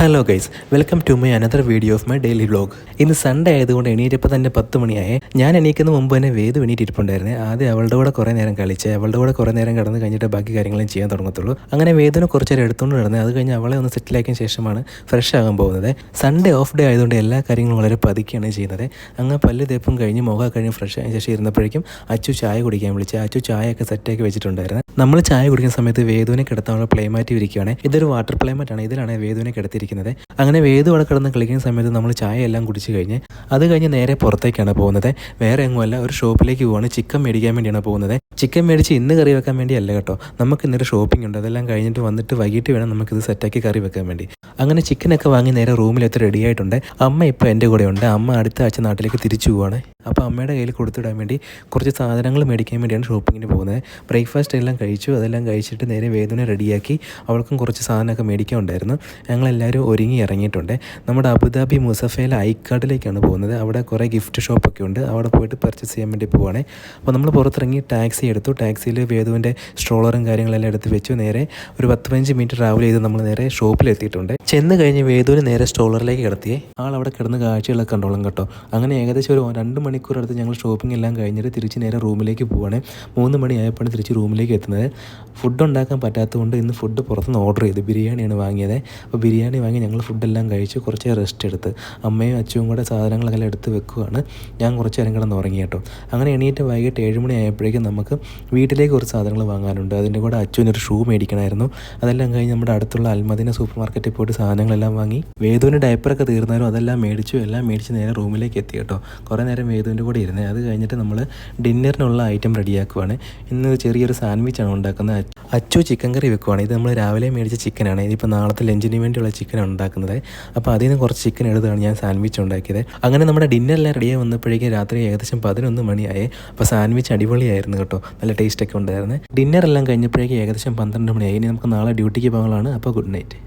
Hello guys, welcome to my another video of my daily vlog. ഇന്ന് Sunday ആയതുകൊണ്ട് എണീറ്റപ്പോൾ തന്നെ 10 മണിയായേ. ഞാൻ എണീക്കുന്ന മുമ്പ് തന്നെ വേദു എണീറ്റിരിപ്പുണ്ടായിരുന്നേ. ആദ്യം അവളുടെ കൂടെ കുറേ നേരം കളിച്ച് അവളുടെ കൂടെ കുറേ നേരം കിടന്ന് കഴിഞ്ഞിട്ട് ബാക്കി കാര്യങ്ങളും ചെയ്യാൻ തുടങ്ങത്തുള്ളൂ. അങ്ങനെ വേദുവിനെ കുറച്ച് നേരം എടുത്തുകൊണ്ട് കിടന്ന് അത് കഴിഞ്ഞ് അവളെ ഒന്ന് സെറ്റിലാക്കിയ ശേഷമാണ് ഫ്രഷ് ആകാൻ പോകുന്നത്. സൺഡേ ഓഫ് ഡേ ആയതുകൊണ്ട് എല്ലാ കാര്യങ്ങളും വളരെ പതുക്കെയാണ് ചെയ്യുന്നത്. അങ്ങനെ പല്ല് തേപ്പും കഴിഞ്ഞ് മുഖം കഴിഞ്ഞ് ഫ്രഷ് ആയ ശേഷം ഇരുന്നപ്പോഴേക്കും അച്ചു ചായ കുടിക്കാൻ വിളിച്ച്. അച്ചു ചായയൊക്കെ സെറ്റാക്കി വെച്ചിട്ടുണ്ടായിരുന്നു. നമ്മൾ ചായ കുടിക്കുന്ന സമയത്ത് വേദുവിനെ കിടത്താനുള്ള പ്ലേമാറ്റ് ഇരിക്കുകയാണ്. ഇതൊരു വാട്ടർ പ്ലേമാറ്റാണ്. ഇതിലാണ് വേദുവിനെ കിടത്തിയിരിക്കുന്നത്. അങ്ങനെ വേദു അവിടെ കിടന്ന് കളിക്കുന്ന സമയത്ത് നമ്മൾ ചായ എല്ലാം കുടിച്ച് കഴിഞ്ഞ് അത് കഴിഞ്ഞ് നേരെ പുറത്തേക്കാണ് പോകുന്നത്. വേറെ എങ്ങുമല്ല, ഒരു ഷോപ്പിലേക്ക് പോവാണ്. ചിക്കൻ മേടിക്കാൻ വേണ്ടിയാണ് പോകുന്നത്. ചിക്കൻ മേടിച്ച് ഇന്ന് കറി വെക്കാൻ വേണ്ടിയല്ല കേട്ടോ, നമുക്ക് ഇന്നൊരു ഷോപ്പിംഗ് ഉണ്ട്. അതെല്ലാം കഴിഞ്ഞിട്ട് വന്നിട്ട് വൈകിട്ട് വേണം നമുക്കിത് സെറ്റാക്കി കറി വെക്കാൻ വേണ്ടി. അങ്ങനെ ചിക്കനൊക്കെ വാങ്ങി നേരെ റൂമിലെത്തി റെഡി ആയിട്ടുണ്ട്. അമ്മ ഇപ്പോൾ എൻ്റെ കൂടെ ഉണ്ട്. അമ്മ അടുത്ത ആഴ്ച നാട്ടിലേക്ക് തിരിച്ചു പോവാണ്. അപ്പോൾ അമ്മയുടെ കയ്യിൽ കൊടുത്തിടാൻ വേണ്ടി കുറച്ച് സാധനങ്ങൾ മേടിക്കാൻ വേണ്ടിയാണ് ഷോപ്പിങ്ങിന് പോകുന്നത്. ബ്രേക്ക്ഫാസ്റ്റ് എല്ലാം കഴിച്ചു. അതെല്ലാം കഴിച്ചിട്ട് നേരെ വേദുവിനെ റെഡിയാക്കി അവൾക്കും കുറച്ച് സാധനമൊക്കെ മേടിക്കാൻ ഉണ്ടായിരുന്നു. ഞങ്ങളെല്ലാവരും ഒരുങ്ങി ഇറങ്ങിയിട്ടുണ്ട്. നമ്മുടെ അബുദാബി മുസഫയിലെ ഐക്കാർഡിലേക്കാണ് പോകുന്നത്. അവിടെ കുറേ ഗിഫ്റ്റ് ഷോപ്പൊക്കെ ഉണ്ട്. അവിടെ പോയിട്ട് പർച്ചേസ് ചെയ്യാൻ വേണ്ടി പോവുകയാണ്. അപ്പോൾ നമ്മൾ പുറത്തിറങ്ങി ടാക്സി എടുത്തു. ടാക്സിയിൽ വേദുവിൻ്റെ സ്ട്രോളറും കാര്യങ്ങളെല്ലാം എടുത്ത് വെച്ചു. നേരെ ഒരു 10-15 മിനിറ്റ് ട്രാവൽ ചെയ്ത് നമ്മൾ നേരെ ഷോപ്പിലെത്തിയിട്ടുണ്ട്. ചെന്ന് കഴിഞ്ഞ് വേദുവിന് നേരെ സ്ട്രോളറിലേക്ക് കിടത്തിയേ. അവിടെ കിടന്ന് കാഴ്ചകളൊക്കെ കണ്ടോളും കേട്ടോ. അങ്ങനെ ഏകദേശം ഒരു 2 മണിക്കൂർ അടുത്ത് ഞങ്ങൾ ഷോപ്പിംഗ് എല്ലാം കഴിഞ്ഞിട്ട് തിരിച്ച് നേരെ റൂമിലേക്ക് പോവുകയാണ്. 3 മണിയായപ്പോഴാണ് തിരിച്ച് റൂമിലേക്ക് എത്തുന്നത്. ഫുഡ് ഉണ്ടാക്കാൻ പറ്റാത്തതുകൊണ്ട് ഇന്ന് ഫുഡ് പുറത്തുനിന്ന് ഓർഡർ ചെയ്ത് ബിരിയാണിയാണ് വാങ്ങിയത്. അപ്പോൾ ബിരിയാണി വാങ്ങി ഞങ്ങൾ ഫുഡെല്ലാം കഴിച്ച് കുറച്ച് റെസ്റ്റ് എടുത്ത് അമ്മയും അച്ഛനും കൂടെ സാധനങ്ങളെല്ലാം എടുത്ത് വെക്കുകയാണ്. ഞാൻ കുറച്ച് നേരം കിടന്ന് ഉറങ്ങി കേട്ടോ. അങ്ങനെ എണീറ്റ് വൈകിട്ട് 7 മണി ആയപ്പോഴേക്കും നമുക്ക് വീട്ടിലേക്ക് കുറച്ച് സാധനങ്ങൾ വാങ്ങാനുണ്ട്. അതിൻ്റെ കൂടെ അച്ഛനൊരു ഷൂ മേടിക്കണമായിരുന്നു. അതെല്ലാം കഴിഞ്ഞ് നമ്മുടെ അടുത്തുള്ള അൽമദീന സൂപ്പർ മാർക്കറ്റിൽ പോയിട്ട് സാധനങ്ങളെല്ലാം വാങ്ങി. വേദുവിൻ്റെ ഡയപ്പറൊക്കെ തീർന്നാലും അതെല്ലാം എല്ലാം മേടിച്ച് നേരെ റൂമിലേക്ക് എത്തി കേട്ടോ. കുറേ നേരം വേദുവിൻ്റെ കൂടെ ഇരുന്നേ. അത് കഴിഞ്ഞിട്ട് നമ്മൾ ഡിന്നറിനുള്ള ഐറ്റം റെഡിയാക്കുവാണ്. ഇന്ന് ചെറിയൊരു സാൻഡ്വിച്ചാണ് ഉണ്ടാക്കുന്നത്. അച്ചു ചിക്കൻ കറി വെക്കുവാണ്. ഇത് നമ്മൾ രാവിലെ മേടിച്ച ചിക്കനാണ്. ഇതിപ്പോൾ നാളത്തെ ലഞ്ചിന് വേണ്ടിയുള്ള ചിക്കനാണ് ഉണ്ടാക്കുന്നത്. അപ്പോൾ അതിൽ നിന്ന് കുറച്ച് ചിക്കൻ എടുത്താണ് ഞാൻ സാൻഡ്വിച്ച് ഉണ്ടാക്കിയത്. അങ്ങനെ നമ്മുടെ ഡിന്നറെല്ലാം റെഡിയായി വന്നപ്പോഴേക്കും രാത്രി ഏകദേശം 11 മണിയായി. അപ്പോൾ സാൻഡ്വിച്ച് അടിപൊളിയായിരുന്നു കേട്ടോ. നല്ല ടേസ്റ്റൊക്കെ ഉണ്ടായിരുന്നു. ഡിന്നറെല്ലാം കഴിഞ്ഞപ്പോഴേക്കും ഏകദേശം 12 മണിയായി. ഇനി നമുക്ക് നാളെ ഡ്യൂട്ടിക്ക് പോകാനുള്ളതാണ്. അപ്പോൾ ഗുഡ് നൈറ്റ്.